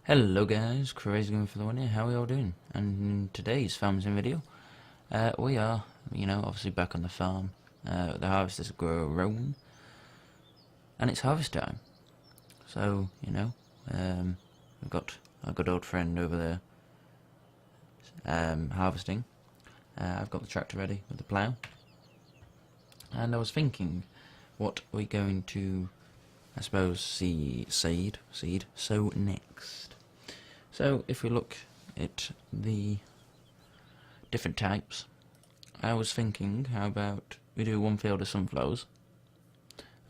Hello guys, Crazy Going for the One here, how are you all doing? And in today's farming video, we are, obviously back on the farm. The harvest is grown, and it's harvest time. So, we've got our good old friend over there harvesting. I've got the tractor ready with the plough. And I was thinking, what are we going to, I suppose, sow next? So if we look at the different types, I was thinking, how about we do one field of sunflowers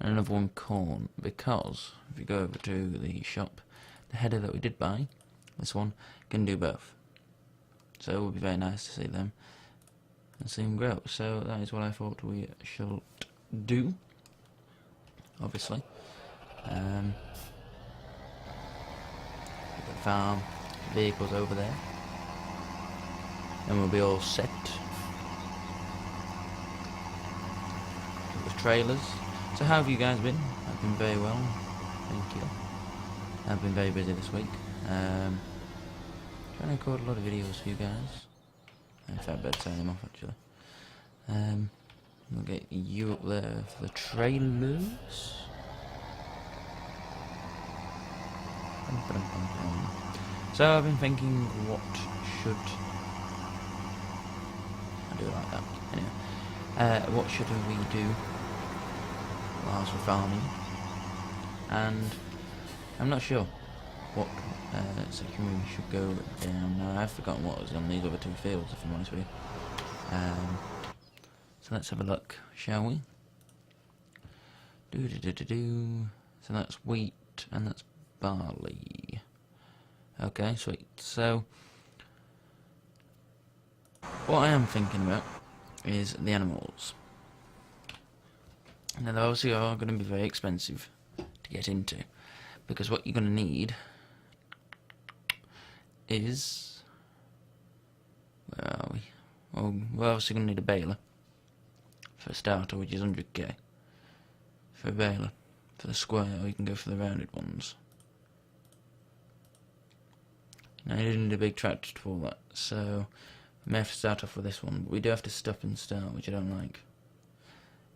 and another one corn, because if you go over to the shop, the header that we did buy, this one, can do both. So it would be very nice to see them and see them grow. So that is what I thought we should do, obviously. The farm vehicles over there, and we'll be all set with trailers. So how have you guys been? I've been very well, thank you. I've been very busy this week, trying to record a lot of videos for you guys. In fact, I better turn them off actually. We'll get you up there for the trailers. So I've been thinking, what should I do like that? Anyway, what should we do whilst we're farming? And I'm not sure what section we should go down. Now I've forgotten what was on these other two fields, if I'm honest with you. So let's have a look, shall we? So that's wheat and that's barley. Okay, sweet. So what I am thinking about is the animals. Now they obviously are going to be very expensive to get into, because what you're going to need is, where are we? Well, we're obviously going to need a baler for a starter, which is 100k for a baler. For the square, or you can go for the rounded ones. Now you do need a big tractor to pull that, so we may have to start off with this one, but we do have to stop and start, which I don't like,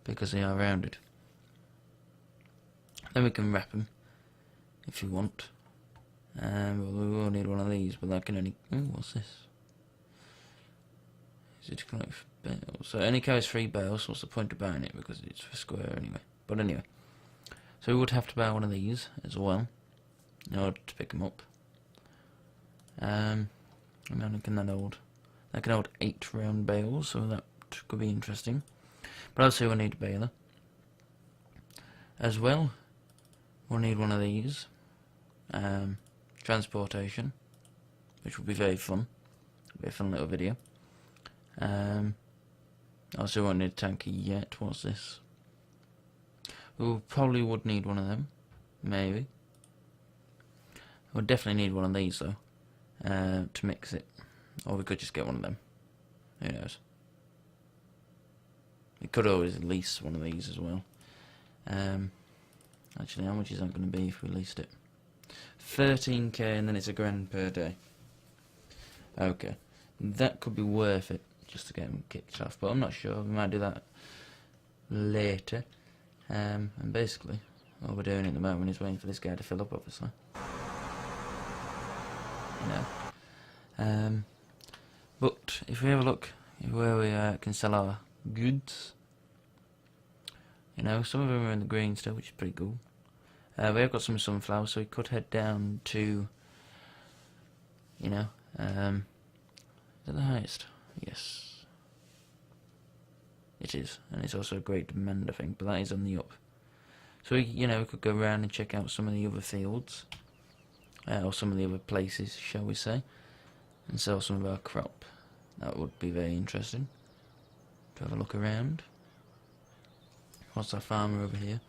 because they are rounded. Then we can wrap them, if you want. Well, we will need one of these, but that can only... Oh, what's this? Is it to collect bales? So it only carries 3 bales, so what's the point of buying it, because it's for square anyway. But anyway. So we would have to buy one of these as well, in order to pick them up. And then that can hold 8 round bales, so that could be interesting. But also we'll need a baler. As well, we'll need one of these. Transportation, which will be very fun. It'll be a fun little video. Also won't need a tanker yet. What's this? We probably would need one of them, maybe. We'll definitely need one of these though, to mix it. Or we could just get one of them. Who knows? We could always lease one of these as well. Actually, how much is that going to be if we leased it? 13k, and then it's £1,000 per day. Okay, that could be worth it just to get them kicked off, but I'm not sure. We might do that later. And basically, all we're doing at the moment is waiting for this guy to fill up, obviously. But if we have a look at where we can sell our goods, some of them are in the green still, which is pretty cool. We have got some sunflowers, so we could head down to, is that the highest? Yes. It is, and it's also a great demand, I think, but that is on the up. So we could go around and check out some of the other fields, or some of the other places, shall we say, and sell some of our crop. That would be very interesting to have a look around. Whilst our farmer over here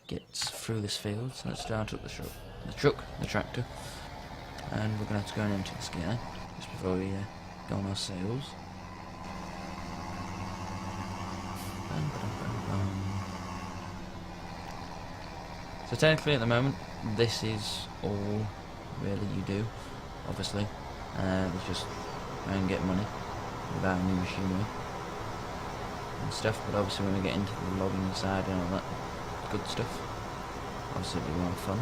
gets through this field, so let's start up the tractor, and we're going to have to go and empty this guy just before we go on our sales. So technically at the moment this is all really you do, obviously. It's just try and get money without any machinery and stuff, but obviously when we get into the logging side and all that good stuff, obviously it'll be more fun.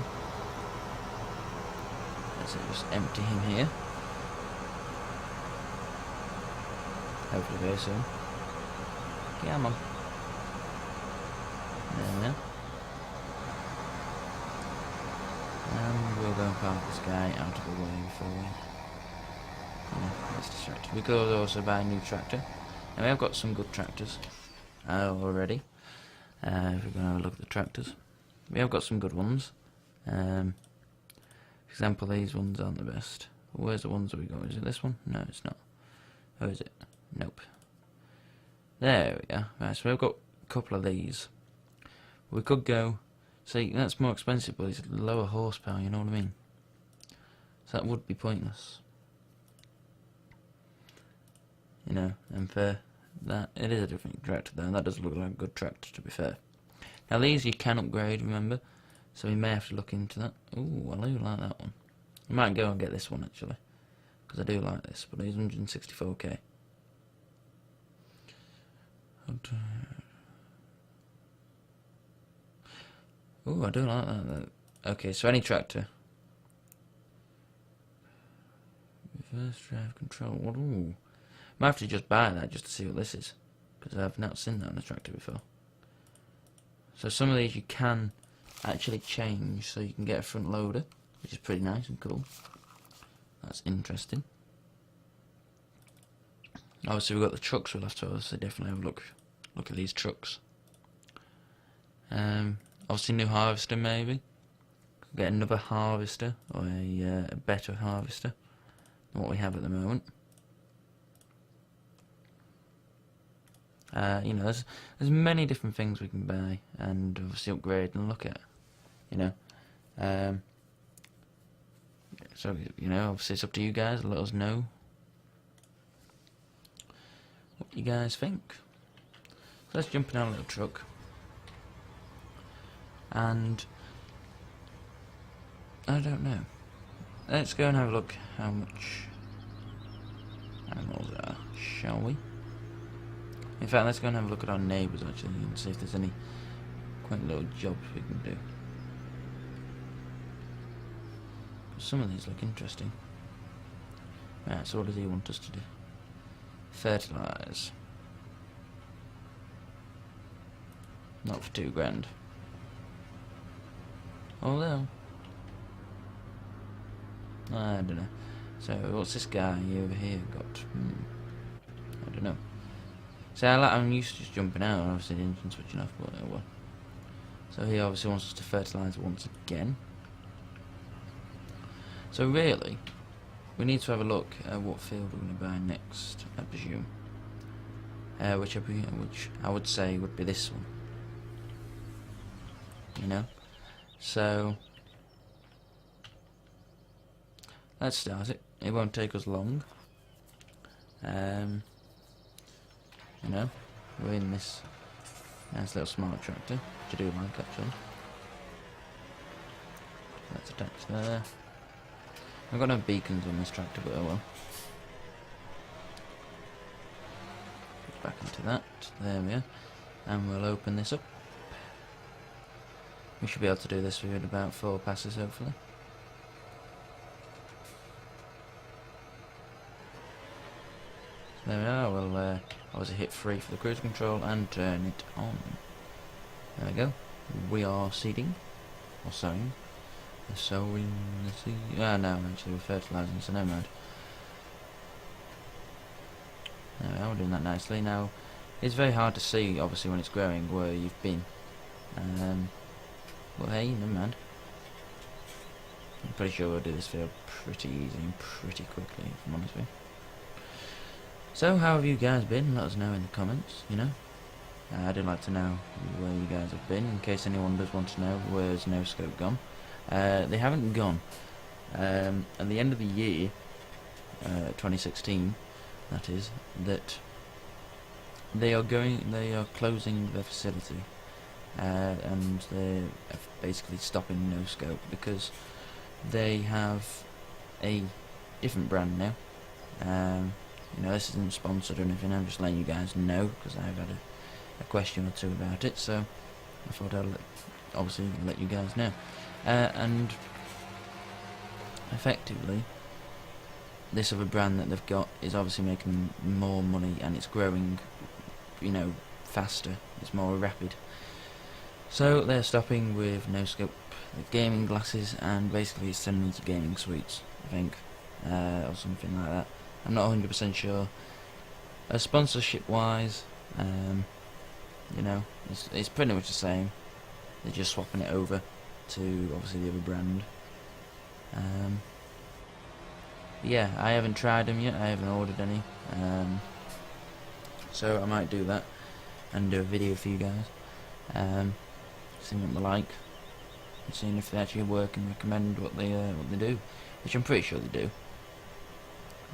Let's just empty him here. Hopefully very soon. Come on. There we are. And we'll go and park this guy out of the way before we... Yeah, that's distracted. We could also buy a new tractor. And we have got some good tractors already. If we're going to have a look at the tractors. We have got some good ones. For example, these ones aren't the best. Where's the ones that we got? Is it this one? No, it's not. Or is it? Nope. There we are. Right, so we've got a couple of these. We could go... See, that's more expensive, but it's lower horsepower, you know what I mean? So that would be pointless. You know, and for that, it is a different tractor though, and that does look like a good tractor, to be fair. Now these you can upgrade, remember? So we may have to look into that. Ooh, I do like that one. I might go and get this one, actually. Because I do like this, but it's 164k. Ooh, I do like that. Okay, so any tractor. Reverse drive control. Ooh. Might have to just buy that just to see what this is. Because I've not seen that on a tractor before. So some of these you can actually change so you can get a front loader. Which is pretty nice and cool. That's interesting. Obviously we've got the trucks, we'll have to obviously definitely have a look at these trucks. Obviously new harvester maybe. Get another harvester, or a better harvester than what we have at the moment. You know, there's many different things we can buy and obviously upgrade and look at. You know, so you know, obviously it's up to you guys. Let us know what you guys think. So let's jump in our little truck. And I don't know. Let's go and have a look how much animals there are, shall we? In fact, let's go and have a look at our neighbours actually and see if there's any quaint little jobs we can do. Some of these look interesting. Right, so what does he want us to do? Fertilise. Not for £2 grand. Although, I don't know. So what's this guy over here got? I don't know. So I'm used to just jumping out and obviously the engine switching off, but well. So he obviously wants us to fertilise once again. So really, we need to have a look at what field we're going to buy next, I presume. Which I would say would be this one. You know? So, let's start it. It won't take us long. You know, we're in this nice little smart tractor, which I do like actually. That's attached there. I've got no beacons on this tractor, but oh well. Put back into that. There we are. And we'll open this up. We should be able to do this within about 4 passes, hopefully. So there we are. We'll obviously hit 3 for the cruise control and turn it on. There we go. We are seeding, or sowing. Sowing the seed. Ah, no, actually we're fertilising, so never mind. There we are. We're doing that nicely. Now, it's very hard to see, obviously, when it's growing where you've been. Well, hey, never mind. I'm pretty sure we'll do this field pretty easy and pretty quickly, if I'm honest with you. So, how have you guys been? Let us know in the comments, you know. I'd like to know where you guys have been, in case anyone does want to know where's No Scope gone. They haven't gone. At the end of the year, 2016, that is, that they are closing their facility and they're basically stopping no scope because they have a different brand now. You know, this isn't sponsored or anything, I'm just letting you guys know because I've had a question or two about it, so I thought I'd obviously let you guys know. And effectively, this other brand that they've got is obviously making more money and it's growing, you know, faster, it's more rapid. So they're stopping with no scope, with gaming glasses, and basically it's sending them to gaming suites, I think, or something like that. I'm not 100% sure. Sponsorship wise, you know, it's pretty much the same. They're just swapping it over to obviously the other brand. Yeah, I haven't tried them yet, I haven't ordered any, so I might do that and do a video for you guys, seeing what they're like, and seeing if they actually work and recommend what they do, which I'm pretty sure they do,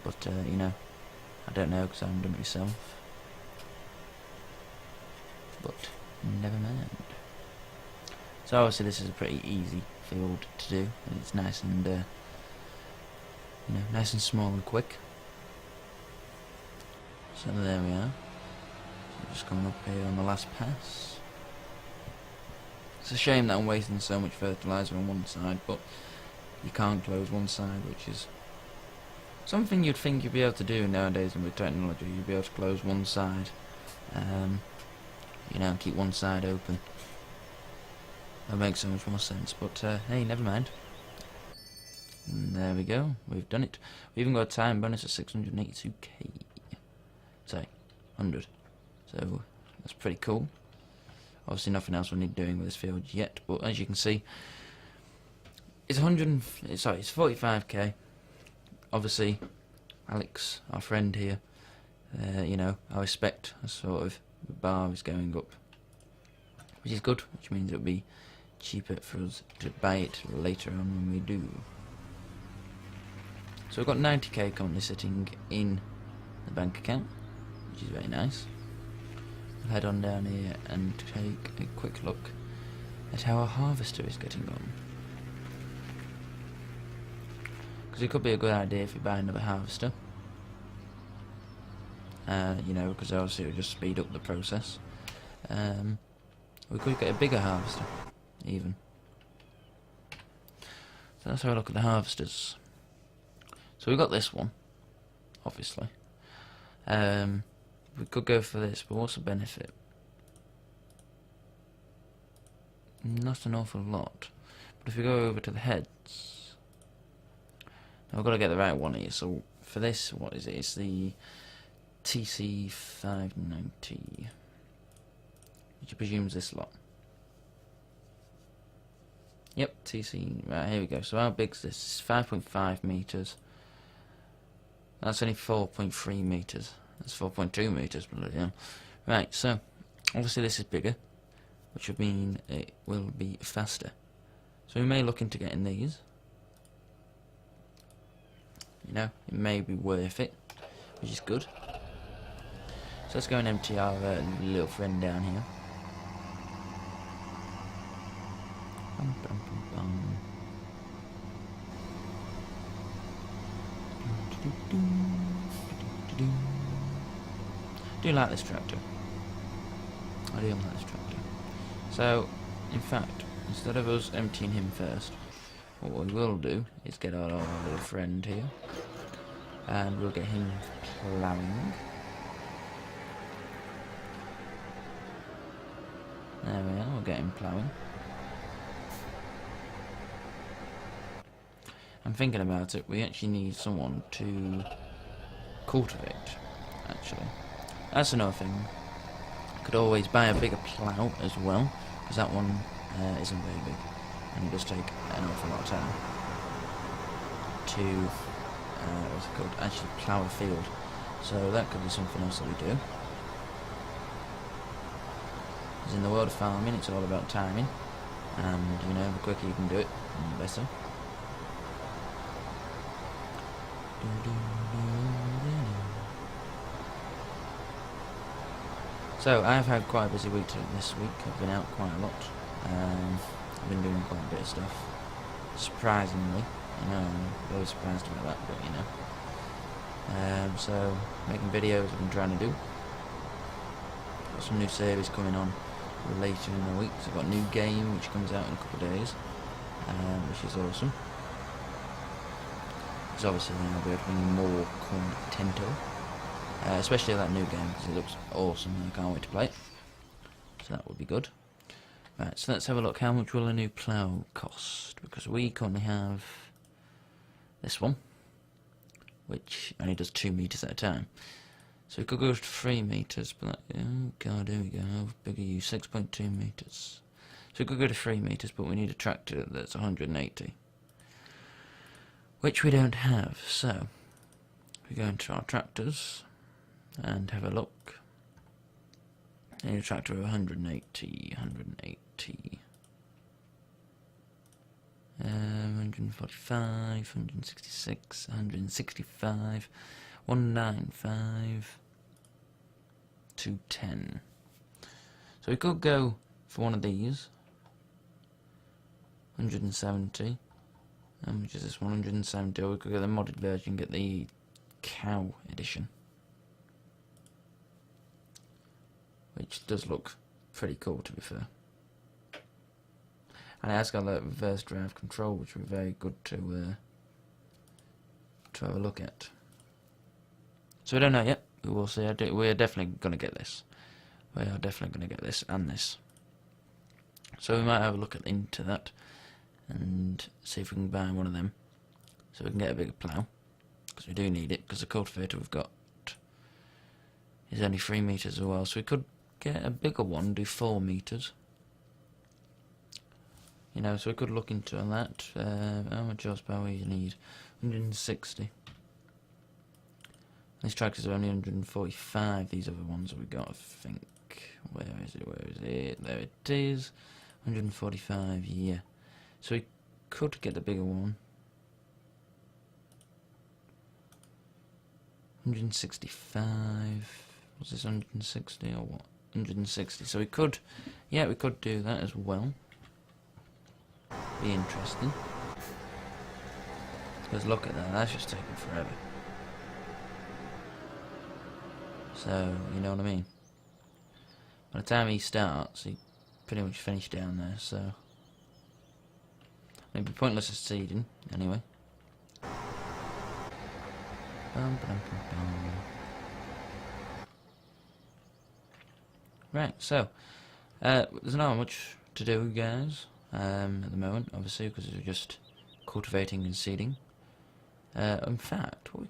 but you know, I don't know because I haven't done it myself, but never mind. So obviously this is a pretty easy field to do, and it's nice and you know, nice and small and quick. So there we are. So just coming up here on the last pass. It's a shame that I'm wasting so much fertiliser on one side, but you can't close one side, which is something you'd think you'd be able to do nowadays with technology. You'd be able to close one side, you know, and keep one side open. That makes so much more sense, but hey, never mind. And there we go, we've done it. We've even got a time bonus of 682k. Sorry, 100. So that's pretty cool. Obviously nothing else we need doing with this field yet, but as you can see, it's it's 45k. Obviously, Alex, our friend here, you know, I expect a sort of bar is going up, which is good, which means it'll be cheaper for us to buy it later on when we do. So we've got 90k currently sitting in the bank account, which is very nice. We'll head on down here and take a quick look at how our harvester is getting on. Because it could be a good idea if we buy another harvester. You know, because obviously it will just speed up the process. We could get a bigger harvester, even. So let's have a look at the harvesters. So we've got this one, obviously. We could go for this, but what's the benefit? Not an awful lot. But if we go over to the heads, now I've got to get the right one here. So for this, what is it? It's the TC590, which presumes this lot. Yep, TC. Right, here we go. So how big's this? 5.5 meters. That's only 4.3 meters. That's 4.2 meters, bloody hell. Right, so obviously this is bigger, which would mean it will be faster. So we may look into getting these. You know, it may be worth it, which is good. So let's go and empty our little friend down here. Bum, bum, bum, bum. I do like this tractor. I do like this tractor. So, in fact, instead of us emptying him first, what we will do is get our little friend here, and we'll get him ploughing. There we are, we'll get him ploughing. I'm thinking about it, we actually need someone to cultivate, actually. That's another thing. Could always buy a bigger plough as well, because that one isn't very big, and it does take an awful lot of time to, what's it called, actually plough a field. So that could be something else that we do. Because in the world of farming, it's all about timing, and you know, the quicker you can do it, the better. So So I've had quite a busy week this week. I've been out quite a lot. I've been doing quite a bit of stuff. Surprisingly, I'm always surprised about that, but so making videos I've been trying to do. Got some new series coming on later in the week. So I've got a new game which comes out in a couple of days, which is awesome. Because obviously I'll be able to bring you more content, especially that new game because it looks awesome and I can't wait to play it. So that would be good. Right, so let's have a look. How much will a new plough cost? Because we currently have this one, which only does 2 meters at a time. So we could go to 3 meters, but that, oh god, here we go. How big are you? 6.2 meters. So we could go to 3 meters, but we need a tractor that's 180, which we don't have. So we go into our tractors and have a look. I need a tractor of 180, 145, 166, 165, 195, 210. So we could go for one of these, 170. How much is this? 170. Or we could get the modded version, get the cow edition, which does look pretty cool, to be fair. And it has got that reverse drive control, which would be very good to have a look at. So we don't know yet. We will see. We're definitely going to get this. We are definitely going to get this and this. So we might have a look into that and see if we can buy one of them, so we can get a bigger plough, because we do need it. Because the cultivator we've got is only 3 meters as well, so we could get a bigger one, do 4 meters. So we could look into that. How much horsepower you need? 160. These tractors are only 145. These other ones that we got, I think. Where is it? Where is it? There it is. 145. Yeah. So we could get the bigger one. 165. Was this 160 or what? 160. So we could, yeah, we could do that as well. Be interesting. Because look at that, that's just taking forever. So, you know what I mean? By the time he starts, he pretty much finished down there, so it'd be pointless as seeding, anyway. Right, so there's not much to do, guys, at the moment, obviously, because we're just cultivating and seeding. In fact, what we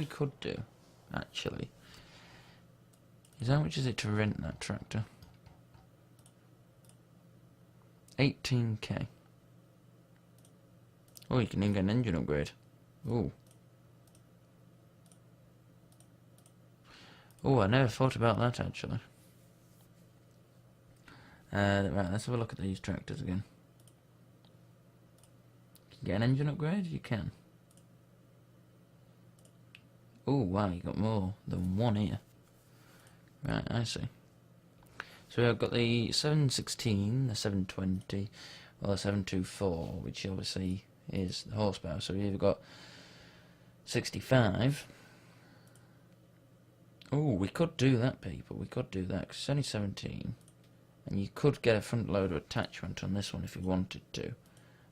could do, actually, is how much is it to rent that tractor? 18k. Oh, you can even get an engine upgrade. Ooh. Oh, I never thought about that, actually. Right, let's have a look at these tractors again. Can you get an engine upgrade? You can. Oh, wow, you got more than one here. Right, I see. So I've got the 716, the 720, or the 724, which obviously is the horsepower. So we've got 65. Oh, we could do that, people. We could do that, because it's only 17. And you could get a front loader attachment on this one if you wanted to.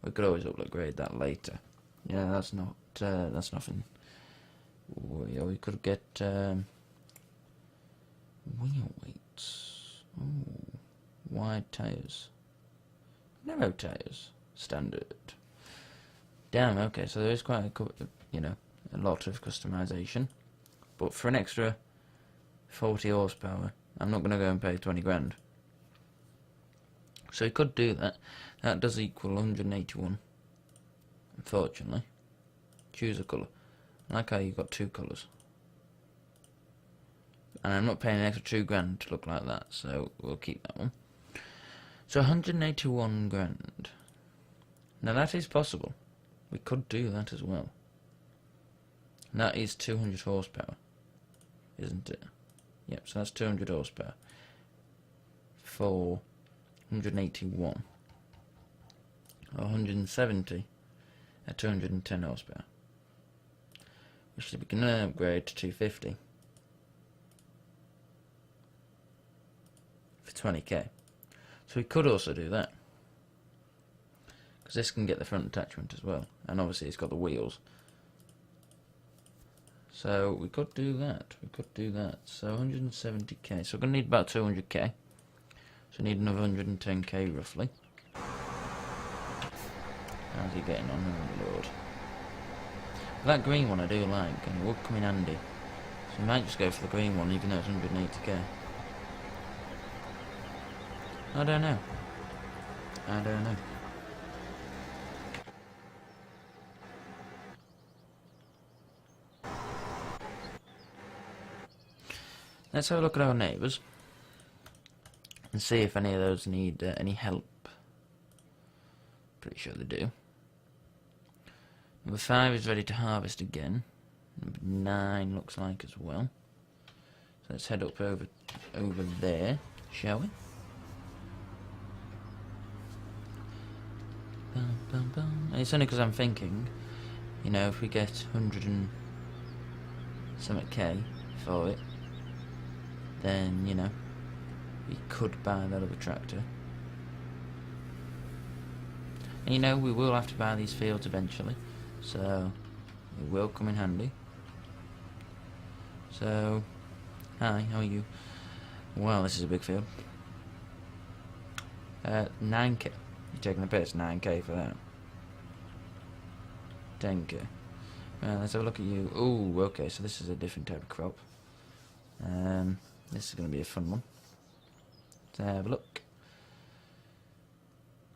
We could always upgrade that later. Yeah, that's nothing. We could get wheel weights. Ooh, wide tyres. Narrow tyres. Standard. Damn, okay, so there is quite a lot of customization. But for an extra 40 horsepower, I'm not going to go and pay 20 grand. So you could do that. That does equal 181. Unfortunately. Choose a colour. I like how you've got 2 colours. And I'm not paying an extra 2 grand to look like that, so we'll keep that one. So 181 grand. Now that is possible. We could do that as well. And that is 200 horsepower, isn't it? Yep, so that's 200 horsepower for 181 or 170 at 210 horsepower. Which we can upgrade to 250 for 20k. So we could also do that, because this can get the front attachment as well, and obviously it's got the wheels. So we could do that. So 170k. So we're going to need about 200k. So we need another 110k roughly. How's he getting on? Oh lord. That green one I do like, and it would come in handy. So we might just go for the green one, even though it's 180k. I don't know. Let's have a look at our neighbours and see if any of those need any help. Pretty sure they do. Number 5 is ready to harvest again. Number 9 looks like as well. So let's head up over there, shall we? And it's only because I'm thinking, you know, if we get 100 and something K for it, then, you know, we could buy that other tractor. And you know, we will have to buy these fields eventually, so it will come in handy. So, hi, how are you? Well, this is a big field. 9k. You're taking the piss, 9k for that. 10k. Well, let's have a look at you. Ooh, okay, so this is a different type of crop. This is going to be a fun one. Let's have a look.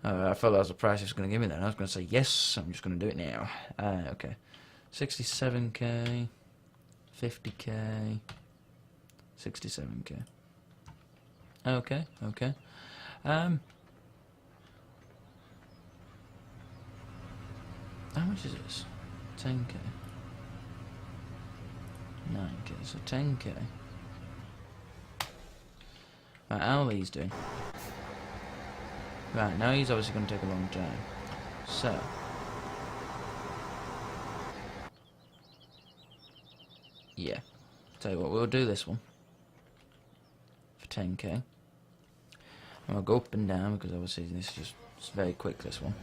Oh, I thought that was the price it was going to give me then. I was going to say yes, I'm just going to do it now. Okay. 67k, 50k, 67k. Okay. How much is this? 10k. 9k, so 10k. Right, how are these doing? Right, now he's obviously going to take a long time. So, yeah. Tell you what, we'll do this one for 10k. And we'll go up and down, because obviously this is just very quick, this one.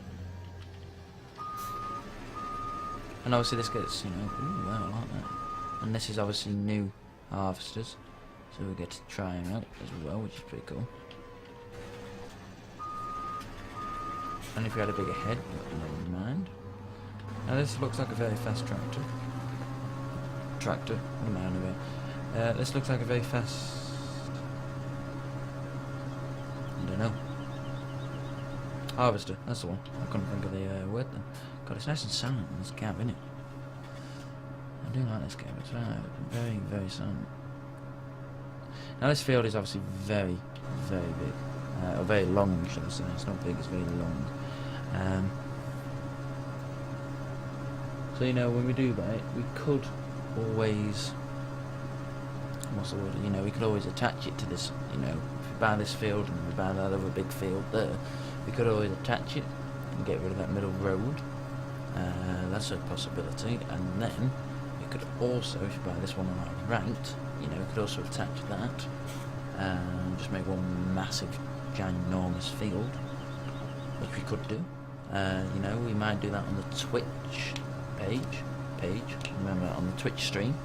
And obviously this gets, you know, ooh, wow, I like that. And this is obviously new harvesters, so we get to try them out as well, which is pretty cool. And if we had a bigger head, but never mind. Now this looks like a very fast tractor. What am I on about? This looks like a very fast... I don't know. Harvester, that's the one. I couldn't think of the word then. God, it's nice and silent in this cab, isn't it? I do like this cab, it's very, very silent. Now this field is obviously very, very big. Or very long, should I say. It's not big, it's very long. So, you know, when we do buy it, we could always... What's the word? You know, we could always attach it to this, you know, if we buy this field and we buy that other big field there, we could always attach it and get rid of that middle road. That's a possibility. And then we could also, if you buy this one on our right, you know, we could also attach that and just make one massive, ginormous field, which we could do. You know, we might do that on the Twitch page. Remember, on the Twitch stream.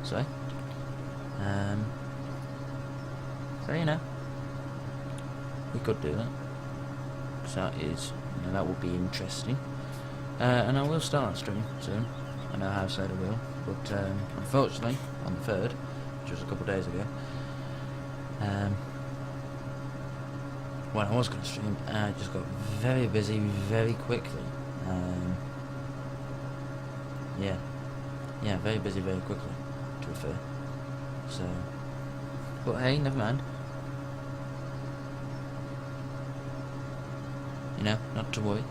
So, you know, we could do that. So that is, you know, that would be interesting. And I will start that stream soon. I know I have said I will, but unfortunately, on the 3rd, which was a couple of days ago, when I was going to stream, I just got very busy very quickly. Yeah, very busy very quickly, to be fair. So, but hey, never mind. You know, not to worry.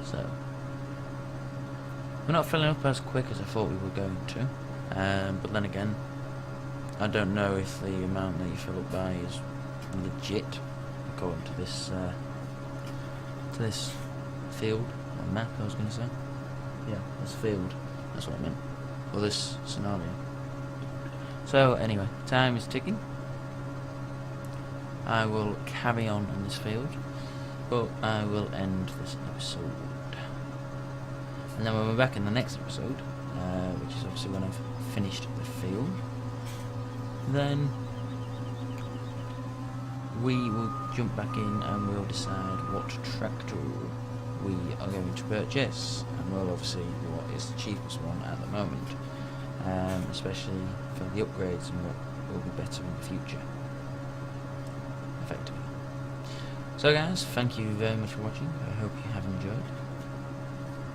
So, we're not filling up as quick as I thought we were going to. But then again, I don't know if the amount that you fill up by is legit according to this field or map. I was going to say, yeah, this field. That's what I meant. Or this scenario. So anyway, time is ticking. I will carry on this field, but I will end this episode. And then when we're back in the next episode, which is obviously when I've finished the field, then we will jump back in and we'll decide what tractor we are going to purchase, and we'll obviously do what is the cheapest one at the moment, especially for the upgrades and what will be better in the future, effectively. So guys, thank you very much for watching. I hope you have enjoyed,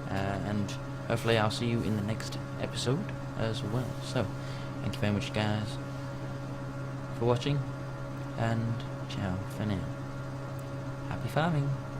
and hopefully I'll see you in the next episode as well. So thank you very much guys for watching, and ciao for now. Happy farming.